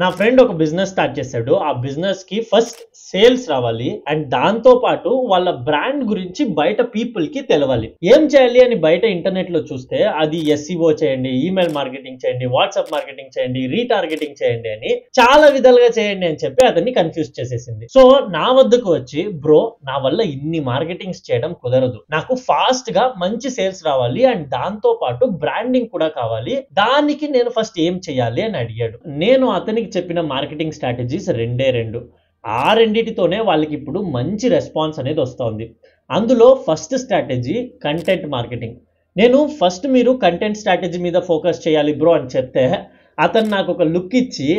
నా ఫ్రెండ్ ఒక business start చేశాడు. ఆ బిజినెస్‌కి ఫస్ట్ సేల్స్ రావాలి. అండ్ దాంతో పాటు వాళ్ళ బ్రాండ్ గురించి బయట పీపుల్‌కి తెలవాలి. ఏం చేయాలి అని బయట ఇంటర్నెట్‌లో చూస్తే అది ఎస్‌ఈఓ చేయండి, ఈమెయిల్ మార్కెటింగ్ చేయండి, వాట్సాప్ మార్కెటింగ్ చేయండి, రీటార్గెటింగ్ చేయండి అని చాలా విధాలుగా చేయండి అని చెప్పి అతన్ని కన్‌ఫ్యూజ్ చేసేసింది. సో నా వద్దకు వచ్చి బ్రో నా వల్ల ఇన్ని మార్కెటింగ్స్ చేయడం కుదరదు. నాకు ఫాస్ట్‌గా మంచి సేల్స్ రావాలి అండ్ దాంతో పాటు బ్రాండింగ్ కూడా కావాలి. దానికి నేను ఫస్ట్ ఏం చేయాలి అని అడిగాడు. నేను అతనికి చెప్పిన మార్కెటింగ్ స్ట్రాటజీస్ రెండే రెండు. ఆ రెండిటితోనే వాళ్ళకి ఇప్పుడు మంచి రెస్పాన్స్ అనేది వస్తుంది. అందులో ఫస్ట్ స్ట్రాటజీ కంటెంట్ మార్కెటింగ్. నేను ఫస్ట్ మీరు కంటెంట్ స్ట్రాటజీ మీద ఫోకస్ చేయాలి బ్రో అని చెప్తే అతను నాకు ఒక లుక్ ఇచ్చి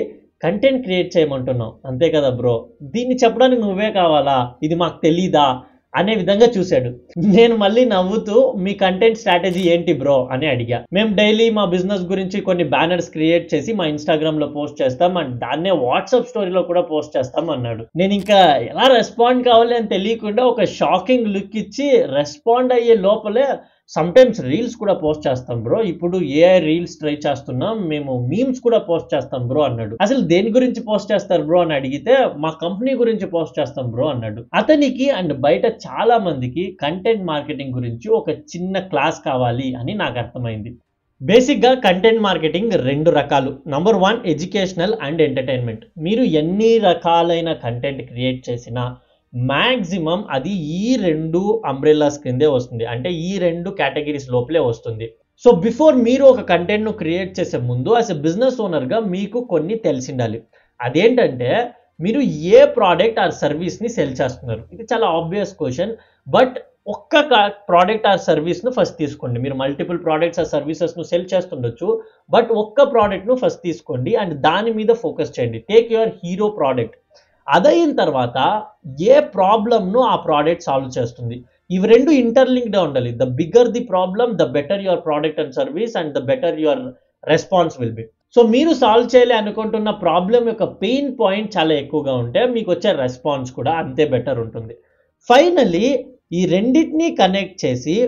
కంటెంట్ క్రియేట్ చేయమంటున్నావు అంతే కదా బ్రో, దీన్ని చెప్పడానికి నువ్వే కావాలా, ఇది మాకు తెలీదా అనే విధంగా చూశాడు. నేను మళ్ళీ నవ్వుతూ మీ కంటెంట్ స్ట్రాటజీ ఏంటి బ్రో అని అడిగా. మేము డైలీ మా బిజినెస్ గురించి కొన్ని బ్యానర్స్ క్రియేట్ చేసి మా ఇన్స్టాగ్రామ్ లో పోస్ట్ చేస్తాం అండ్ దాన్నే వాట్సాప్ స్టోరీలో కూడా పోస్ట్ చేస్తాం అన్నాడు. నేను ఇంకా ఎలా రెస్పాండ్ కావాలి అని తెలియకుండా ఒక షాకింగ్ లుక్ ఇచ్చి రెస్పాండ్ అయ్యే లోపలే సమ్టైమ్స్ రీల్స్ కూడా పోస్ట్ చేస్తాం బ్రో, ఇప్పుడు ఏఐ రీల్స్ ట్రై చేస్తున్నాం, మేము మీమ్స్ కూడా పోస్ట్ చేస్తాం బ్రో అన్నాడు. అసలు దేని గురించి పోస్ట్ చేస్తారు బ్రో అని అడిగితే మా కంపెనీ గురించి పోస్ట్ చేస్తాం బ్రో అన్నాడు. అతనికి అండ్ బయట చాలా మందికి కంటెంట్ మార్కెటింగ్ గురించి ఒక చిన్న క్లాస్ కావాలి అని నాకు అర్థమైంది. బేసిక్గా కంటెంట్ మార్కెటింగ్ రెండు రకాలు. Number 1 educational and entertainment. మీరు ఎన్ని రకాలైన కంటెంట్ క్రియేట్ చేసినా మ్యాక్సిమం అది ఈ రెండు అంబ్రెల్లాస్ కిందే వస్తుంది, అంటే ఈ రెండు కేటగిరీస్ లోపలే వస్తుంది. సో బిఫోర్ మీరు ఒక కంటెంట్ను క్రియేట్ చేసే ముందు యాజ్ ఎ బిజినెస్ ఓనర్గా మీకు కొన్ని తెలిసిండాలి. అదేంటంటే మీరు ఏ ప్రోడక్ట్ ఆర్ సర్వీస్ని సెల్ చేస్తున్నారు. ఇది చాలా ఆబ్వియస్ క్వశ్చన్, బట్ ఒక్క ప్రోడక్ట్ ఆర్ సర్వీస్ను ఫస్ట్ తీసుకోండి. మీరు మల్టిపుల్ ప్రోడక్ట్స్ ఆర్ సర్వీసెస్ను సెల్ చేస్తుండొచ్చు, బట్ ఒక్క ప్రోడక్ట్ను ఫస్ట్ తీసుకోండి అండ్ దాని మీద ఫోకస్ చేయండి. Take your hero product. అదైన తర్వాత ఏ ప్రాబ్లమ్ను ఆ ప్రోడక్ట్ సాల్వ్ చేస్తుంది, ఇవి రెండు ఇంటర్లింక్డ్ ఉండాలి. The bigger the problem the better your product and service and the better your response will be. So మీరు సాల్వ్ చేయాలి అనుకుంటున్న ప్రాబ్లం యొక్క పెయిన్ పాయింట్ చాలా ఎక్కువగా ఉంటే మీకు వచ్చే రెస్పాన్స్ కూడా అంతే బెటర్ ఉంటుంది. ఫైనలీ ఈ రెండింటినీ కనెక్ట్ చేసి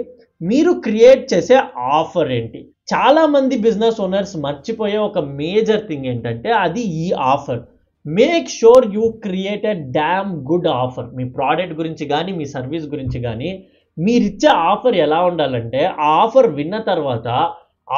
మీరు క్రియేట్ చేసే ఆఫర్ ఏంటి. చాలా మంది బిజినెస్ ఓనర్స్ మర్చిపోయే ఒక మేజర్ థింగ్ ఏంటంటే అది ఈ offer. Make sure you create a damn good offer. Me product గురించి కానీ మీ సర్వీస్ గురించి కానీ మీరిచ్చే ఆఫర్ ఎలా ఉండాలంటే ఆ ఆఫర్ విన్న తర్వాత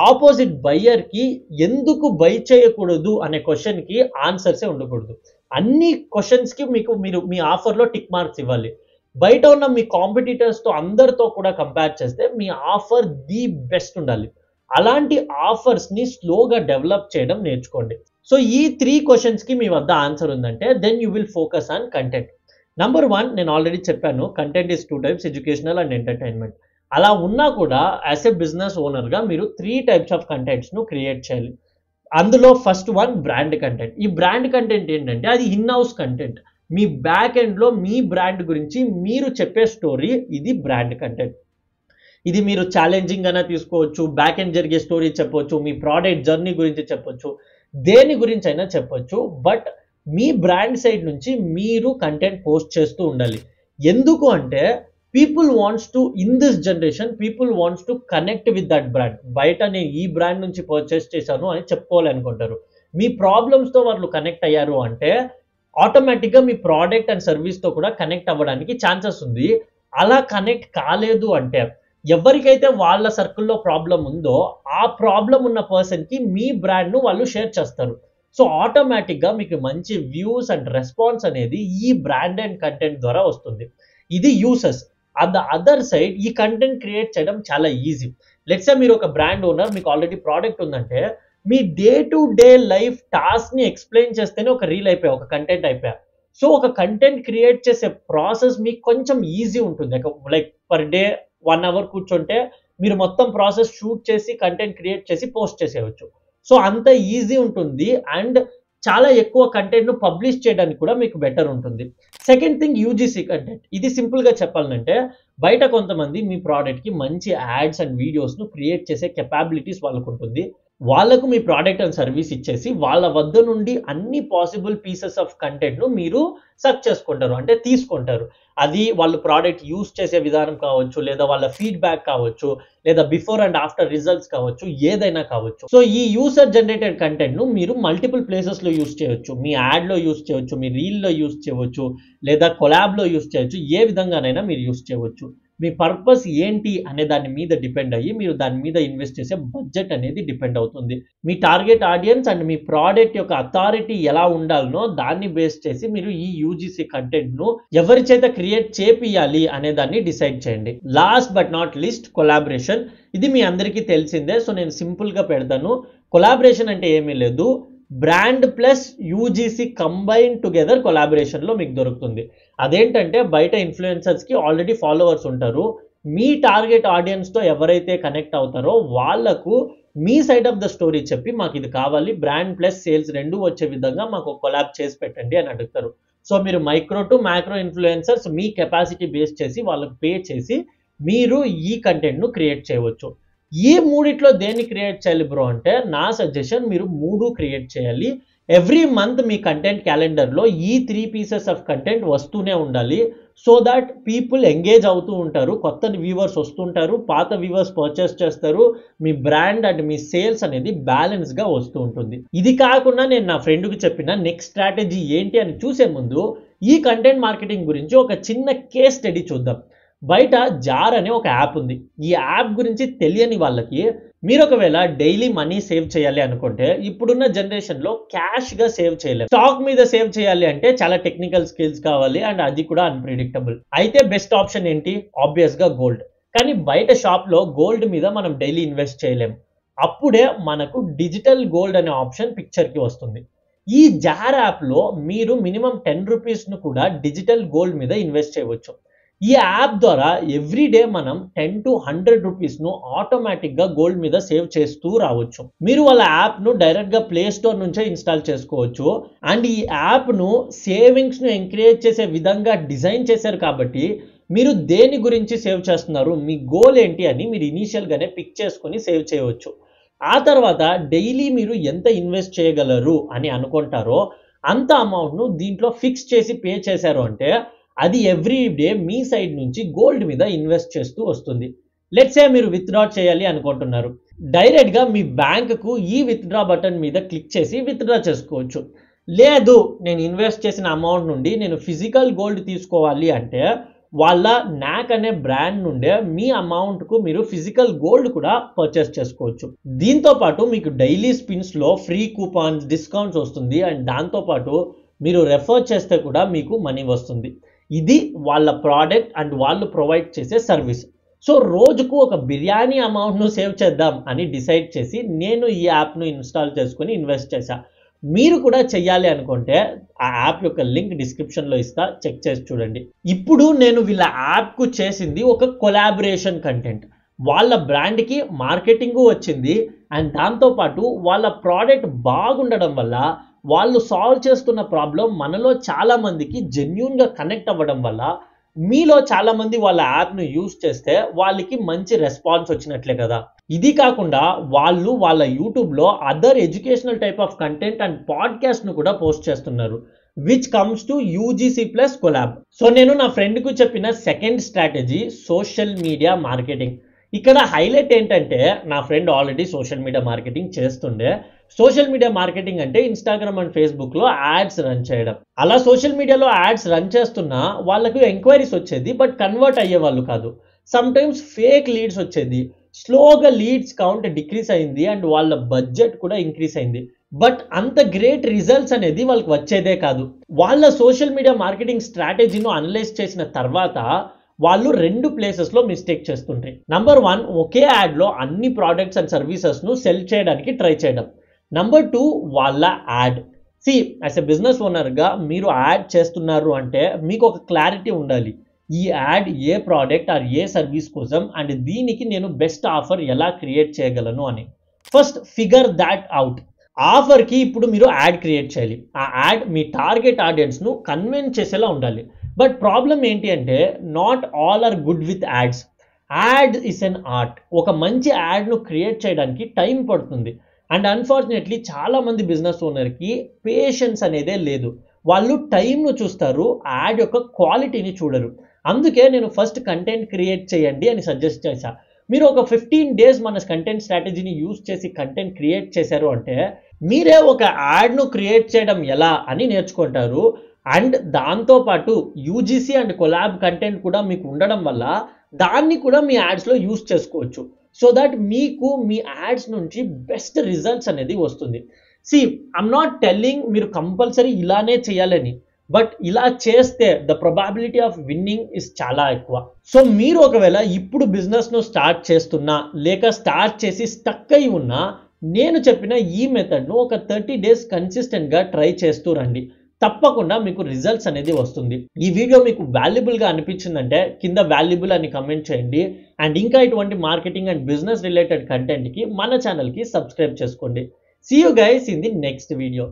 ఆపోజిట్ బయ్యర్కి ఎందుకు బై చేయకూడదు అనే క్వశ్చన్కి ఆన్సర్సే ఉండకూడదు. అన్ని క్వశ్చన్స్కి మీరు మీ ఆఫర్లో టిక్ మార్క్స్ ఇవ్వాలి. బయట ఉన్న మీ కాంపిటీటర్స్తో అందరితో కూడా కంపేర్ చేస్తే మీ ఆఫర్ ది బెస్ట్ ఉండాలి. అలాంటి ఆఫర్స్ని స్లోగా డెవలప్ చేయడం నేర్చుకోండి. సో ఈ 3 క్వశ్చన్స్కి మీ వద్ద ఆన్సర్ ఉందంటే then you will focus on content. Number 1 నేను ఆల్రెడీ చెప్పాను, content is 2 types, educational and entertainment. అలా ఉన్నా కూడా యాజ్ ఎ బిజినెస్ ఓనర్గా మీరు 3 టైప్స్ ఆఫ్ కంటెంట్స్ను క్రియేట్ చేయాలి. అందులో ఫస్ట్ 1 బ్రాండ్ కంటెంట్. ఈ బ్రాండ్ కంటెంట్ ఏంటంటే అది in house content. Me back ఎండ్లో మీ బ్రాండ్ గురించి మీరు చెప్పే స్టోరీ, ఇది బ్రాండ్ కంటెంట్. ఇది మీరు ఛాలెంజింగ్ అయినా తీసుకోవచ్చు, బ్యాక్ ఎండ్ జరిగే స్టోరీ చెప్పొచ్చు, మీ ప్రోడక్ట్ జర్నీ గురించి చెప్పొచ్చు, దేని గురించి అయినా చెప్పొచ్చు. బట్ మీ బ్రాండ్ సైడ్ నుంచి మీరు కంటెంట్ పోస్ట్ చేస్తూ ఉండాలి. ఎందుకు అంటే people wants to in this generation people wants to connect with that brand. బయట నేను ఈ బ్రాండ్ నుంచి పర్చేస్ చేశాను అని చెప్పుకోవాలనుకుంటారు. మీ ప్రాబ్లమ్స్తో వాళ్ళు కనెక్ట్ అయ్యారు అంటే ఆటోమేటిక్గా మీ ప్రోడక్ట్ అండ్ సర్వీస్తో కూడా కనెక్ట్ అవ్వడానికి ఛాన్సెస్ ఉంది. అలా కనెక్ట్ కాలేదు అంటే ఎవరికైతే వాళ్ళ సర్కిల్లో ప్రాబ్లం ఉందో ఆ ప్రాబ్లం ఉన్న పర్సన్కి మీ బ్రాండ్ను వాళ్ళు షేర్ చేస్తారు. సో ఆటోమేటిక్గా మీకు మంచి వ్యూస్ అండ్ రెస్పాన్స్ అనేది ఈ బ్రాండ్ అండ్ కంటెంట్ ద్వారా వస్తుంది. ఇది uses. On the other side ఈ కంటెంట్ క్రియేట్ చేయడం చాలా ఈజీ. లెట్స్ సే మీరు ఒక బ్రాండ్ ఓనర్, మీకు ఆల్రెడీ ప్రోడక్ట్ ఉందంటే మీ డే టు డే లైఫ్ టాస్క్ని ఎక్స్ప్లెయిన్ చేస్తేనే ఒక రీల్ అయిపోయా, ఒక కంటెంట్ అయిపోయా. సో ఒక కంటెంట్ క్రియేట్ చేసే ప్రాసెస్ మీకు కొంచెం ఈజీ ఉంటుంది. లైక్ పర్ డే 1 అవర్ కూర్చుంటే మీరు మొత్తం ప్రాసెస్ షూట్ చేసి కంటెంట్ క్రియేట్ చేసి పోస్ట్ చేసేయచ్చు. సో అంత ఈజీ ఉంటుంది అండ్ చాలా ఎక్కువ కంటెంట్ను పబ్లిష్ చేయడానికి కూడా మీకు బెటర్ ఉంటుంది. Second thing UGC content. ఇది సింపుల్గా చెప్పాలంటే బయట కొంతమంది మీ ప్రోడక్ట్కి మంచి యాడ్స్ అండ్ వీడియోస్ను క్రియేట్ చేసే కెపాబిలిటీస్ వాళ్ళకు ఉంటుంది. వాళ్ళకు మీ ప్రోడక్ట్ అండ్ సర్వీస్ ఇచ్చేసి వాళ్ళ వద్ద నుండి అన్ని పాసిబుల్ పీసెస్ ఆఫ్ కంటెంట్ను మీరు సక్ చేసుకుంటారు, అంటే తీసుకుంటారు. అది వాళ్ళు ప్రోడక్ట్ యూస్ చేసే విధానం కావచ్చు, లేదా వాళ్ళ ఫీడ్బ్యాక్ కావచ్చు, లేదా బిఫోర్ అండ్ ఆఫ్టర్ రిజల్ట్స్ కావచ్చు, ఏదైనా కావచ్చు. సో ఈ యూసర్ జనరేటెడ్ కంటెంట్ను మీరు మల్టిపుల్ ప్లేసెస్లో యూస్ చేయొచ్చు. మీ యాడ్లో యూస్ చేయొచ్చు, మీ రీల్లో యూస్ చేయవచ్చు, లేదా కొలాబ్లో యూస్ చేయొచ్చు. ఏ విధంగానైనా మీరు యూస్ చేయవచ్చు. మీ పర్పస్ ఏంటి అనే దాని మీద డిపెండ్ అయ్యి మీరు దాని మీద ఇన్వెస్ట్ చేసే బడ్జెట్ అనేది డిపెండ్ అవుతుంది. మీ టార్గెట్ ఆడియన్స్ అండ్ మీ ప్రోడక్ట్ యొక్క అథారిటీ ఎలా ఉండాలనో దాన్ని బేస్ చేసి మీరు ఈ యూజీసీ కంటెంట్ను ఎవరి చేత క్రియేట్ చేపియాలి అనే దాన్ని డిసైడ్ చేయండి. Last but not least, collaboration. ఇది మీ అందరికీ తెలిసిందే. సో నేను సింపుల్గా పెడతాను. కొలాబరేషన్ అంటే ఏమీ లేదు, brand plus UGC combine together కొలాబరేషన్లో మీకు దొరుకుతుంది. అదేంటంటే బయట ఇన్ఫ్లుయెన్సర్స్కి ఆల్రెడీ ఫాలోవర్స్ ఉంటారు. మీ టార్గెట్ ఆడియన్స్తో ఎవరైతే కనెక్ట్ అవుతారో వాళ్ళకు మీ సైడ్ ఆఫ్ ద స్టోరీ చెప్పి మాకు ఇది కావాలి, బ్రాండ్ ప్లస్ సేల్స్ రెండు వచ్చే విధంగా మాకు కొలాబ్ చేసి పెట్టండి అని అడుగుతారు. సో మీరు micro to macro influencers me capacity base చేసి వాళ్ళకి పే చేసి మీరు ఈ కంటెంట్ను క్రియేట్ చేయవచ్చు. ఈ మూడిట్లో దేన్ని క్రియేట్ చేయాలి బ్రో అంటే నా సజెషన్ మీరు 3 క్రియేట్ చేయాలి. ఎవ్రీ మంత్ మీ కంటెంట్ క్యాలెండర్లో ఈ 3 పీసెస్ ఆఫ్ కంటెంట్ వస్తూనే ఉండాలి. సో దాట్ పీపుల్ ఎంగేజ్ అవుతూ ఉంటారు, కొత్త వ్యూవర్స్ వస్తుంటారు, పాత వ్యూవర్స్ పర్చేస్ చేస్తారు, మీ బ్రాండ్ అండ్ మీ సేల్స్ అనేది బ్యాలెన్స్గా వస్తూ ఉంటుంది. ఇది కాకుండా నేను నా ఫ్రెండ్కి చెప్పిన నెక్స్ట్ స్ట్రాటజీ ఏంటి అని చూసే ముందు ఈ కంటెంట్ మార్కెటింగ్ గురించి ఒక చిన్న కేస్ స్టడీ చూద్దాం. బయట జార్ అనే ఒక యాప్ ఉంది. ఈ యాప్ గురించి తెలియని వాళ్ళకి మీరు ఒకవేళ డైలీ మనీ సేవ్ చేయాలి అనుకుంటే ఇప్పుడున్న జనరేషన్లో క్యాష్గా సేవ్ చేయలేము. స్టాక్ మీద సేవ్ చేయాలి అంటే చాలా టెక్నికల్ స్కిల్స్ కావాలి అండ్ అది కూడా అన్ప్రిడిక్టబుల్. అయితే బెస్ట్ ఆప్షన్ ఏంటి? ఆబ్వియస్గా గోల్డ్. కానీ బయట షాప్లో గోల్డ్ మీద మనం డైలీ ఇన్వెస్ట్ చేయలేము. అప్పుడే మనకు డిజిటల్ గోల్డ్ అనే ఆప్షన్ పిక్చర్కి వస్తుంది. ఈ జార్ యాప్లో మీరు మినిమం 10 రూపీస్ను కూడా డిజిటల్ గోల్డ్ మీద ఇన్వెస్ట్ చేయవచ్చు. ఈ యాప్ ద్వారా ఎవ్రీడే మనం 10 to 100 రూపీస్ను ఆటోమేటిక్గా గోల్డ్ మీద సేవ్ చేస్తూ రావచ్చు. మీరు వాళ్ళ యాప్ను డైరెక్ట్గా ప్లే స్టోర్ నుంచే ఇన్స్టాల్ చేసుకోవచ్చు. అండ్ ఈ యాప్ను సేవింగ్స్ను ఎంకరేజ్ చేసే విధంగా డిజైన్ చేశారు కాబట్టి మీరు దేని గురించి సేవ్ చేస్తున్నారు, మీ గోల్ ఏంటి అని మీరు ఇనీషియల్గానే పిక్ చేసుకొని సేవ్ చేయవచ్చు. ఆ తర్వాత డైలీ మీరు ఎంత ఇన్వెస్ట్ చేయగలరు అని అనుకుంటారో అంత అమౌంట్ను దీంట్లో ఫిక్స్ చేసి పే చేశారు అంటే అది ఎవ్రీ డే మీ సైడ్ నుంచి గోల్డ్ మీద ఇన్వెస్ట్ చేస్తూ వస్తుంది. లెట్స్ సే మీరు విత్డ్రా చేయాలి అనుకుంటున్నారు. డైరెక్ట్గా మీ బ్యాంకుకు ఈ విత్డ్రా బటన్ మీద క్లిక్ చేసి విత్డ్రా చేసుకోవచ్చు. లేదు నేను ఇన్వెస్ట్ చేసిన అమౌంట్ నుండి నేను ఫిజికల్ గోల్డ్ తీసుకోవాలి అంటే వాళ్ళ నాక్ అనే బ్రాండ్ నుండే మీ అమౌంట్కు మీరు ఫిజికల్ గోల్డ్ కూడా పర్చేస్ చేసుకోవచ్చు. దీంతో పాటు మీకు డైలీ స్పిన్స్లో ఫ్రీ కూపాన్స్, డిస్కౌంట్స్ వస్తుంది. అండ్ దాంతోపాటు మీరు రెఫర్ చేస్తే కూడా మీకు మనీ వస్తుంది. ఇది వాళ్ళ ప్రోడక్ట్ అండ్ వాళ్ళు ప్రొవైడ్ చేసే సర్వీస్. సో రోజుకు ఒక బిర్యానీ అమౌంట్ను సేవ్ చేద్దాం అని డిసైడ్ చేసి నేను ఈ యాప్ను ఇన్స్టాల్ చేసుకొని ఇన్వెస్ట్ చేశా. మీరు కూడా చెయ్యాలి అనుకుంటే ఆ యాప్ యొక్క లింక్ డిస్క్రిప్షన్లో ఇస్తా, చెక్ చేసి చూడండి. ఇప్పుడు నేను వీళ్ళ యాప్కు చేసింది ఒక కొలాబరేషన్ కంటెంట్. వాళ్ళ బ్రాండ్కి మార్కెటింగ్ వచ్చింది అండ్ దాంతోపాటు వాళ్ళ ప్రోడక్ట్ బాగుండడం వల్ల వాళ్ళు సాల్వ్ చేస్తున్న ప్రాబ్లం మనలో చాలా మందికి జెన్యూన్గా కనెక్ట్ అవ్వడం వల్ల మీలో చాలా మంది వాళ్ళ యాప్ను యూజ్ చేస్తే వాళ్ళకి మంచి రెస్పాన్స్ వచ్చినట్లే కదా. ఇది కాకుండా వాళ్ళు వాళ్ళ యూట్యూబ్లో other educational type of content and పాడ్కాస్ట్ను కూడా పోస్ట్ చేస్తున్నారు, which comes to UGC plus collab. So నేను నా ఫ్రెండ్కు చెప్పిన second strategy social media marketing. ఇక్కడ హైలైట్ ఏంటంటే నా friend already social media marketing చేస్తుండే. సోషల్ మీడియా మార్కెటింగ్ అంటే ఇన్స్టాగ్రామ్ అండ్ ఫేస్బుక్లో యాడ్స్ రన్ చేయడం. అలా సోషల్ మీడియాలో యాడ్స్ రన్ చేస్తున్నా వాళ్ళకు ఎంక్వైరీస్ వచ్చేది, బట్ కన్వర్ట్ అయ్యే వాళ్ళు కాదు. సమ్ టైమ్స్ ఫేక్ లీడ్స్ వచ్చేది. స్లోగా లీడ్స్ కౌంట్ డిక్రీస్ అయింది అండ్ వాళ్ళ బడ్జెట్ కూడా ఇంక్రీస్ అయింది. బట్ అంత గ్రేట్ రిజల్ట్స్ అనేది వాళ్ళకి వచ్చేదే కాదు. వాళ్ళ సోషల్ మీడియా మార్కెటింగ్ స్ట్రాటజీను అనలైజ్ చేసిన తర్వాత వాళ్ళు 2 ప్లేసెస్లో మిస్టేక్ చేస్తుంటాయి. నంబర్ 1, ఒకే యాడ్లో అన్ని ప్రోడక్ట్స్ అండ్ సర్వీసెస్ను సెల్ చేయడానికి ట్రై చేయడం. నంబర్ 2, వాళ్ళ యాడ్. యాజ్ ఎ బిజినెస్ ఓనర్గా మీరు యాడ్ చేస్తున్నారు అంటే మీకు ఒక క్లారిటీ ఉండాలి. ఈ యాడ్ ఏ ప్రోడక్ట్ ఆర్ ఏ సర్వీస్ కోసం అండ్ దీనికి నేను బెస్ట్ ఆఫర్ ఎలా క్రియేట్ చేయగలను అని. First figure that out. ఆఫర్కి ఇప్పుడు మీరు యాడ్ క్రియేట్ చేయాలి. ఆ యాడ్ మీ టార్గెట్ ఆడియన్స్ను కన్విన్స్ చేసేలా ఉండాలి. బట్ ప్రాబ్లం ఏంటి అంటే not all are good with ads. Add is an art. ఒక మంచి యాడ్ను క్రియేట్ చేయడానికి టైం పడుతుంది. అండ్ అన్ఫార్చునేట్లీ చాలా మంది బిజినెస్ ఓనర్కి పేషెన్స్ అనేదే లేదు. వాళ్ళు టైంను చూస్తారు, యాడ్ యొక్క క్వాలిటీని చూడరు. అందుకే నేను ఫస్ట్ కంటెంట్ క్రియేట్ చేయండి అని సజెస్ట్ చేశా. మీరు ఒక 15 days మన కంటెంట్ స్ట్రాటజీని యూజ్ చేసి కంటెంట్ క్రియేట్ చేశారు అంటే మీరే ఒక యాడ్ను క్రియేట్ చేయడం ఎలా అని నేర్చుకుంటారు. అండ్ దాంతోపాటు యూజీసీ అండ్ కొలాబ్ కంటెంట్ కూడా మీకు ఉండడం వల్ల దాన్ని కూడా మీ యాడ్స్లో యూజ్ చేసుకోవచ్చు. సో దట్ మీకు మీ యాడ్స్ నుంచి బెస్ట్ రిజల్ట్స్ అనేది వస్తుంది. సి ఐఎమ్ నాట్ టెల్లింగ్ మీరు కంపల్సరీ ఇలానే చేయాలని, బట్ ఇలా చేస్తే ద ప్రొబాబిలిటీ ఆఫ్ విన్నింగ్ ఇస్ చాలా ఎక్కువ. సో మీరు ఒకవేళ ఇప్పుడు బిజినెస్ను స్టార్ట్ చేస్తున్నా లేక స్టార్ట్ చేసి స్టక్ అయి ఉన్నా నేను చెప్పిన ఈ మెథడ్ను ఒక 30 days కన్సిస్టెంట్గా ట్రై చేస్తూ రండి. తప్పకుండా మీకు రిజల్ట్స్ అనేది వస్తుంది. ఈ వీడియో మీకు వాల్యుబుల్గా అనిపించిందంటే కింద వాల్యుబుల్ అని కమెంట్ చేయండి. అండ్ ఇంకా ఇటువంటి మార్కెటింగ్ అండ్ బిజినెస్ రిలేటెడ్ కంటెంట్కి మన ఛానల్కి సబ్స్క్రైబ్ చేసుకోండి. See you guys in the next video.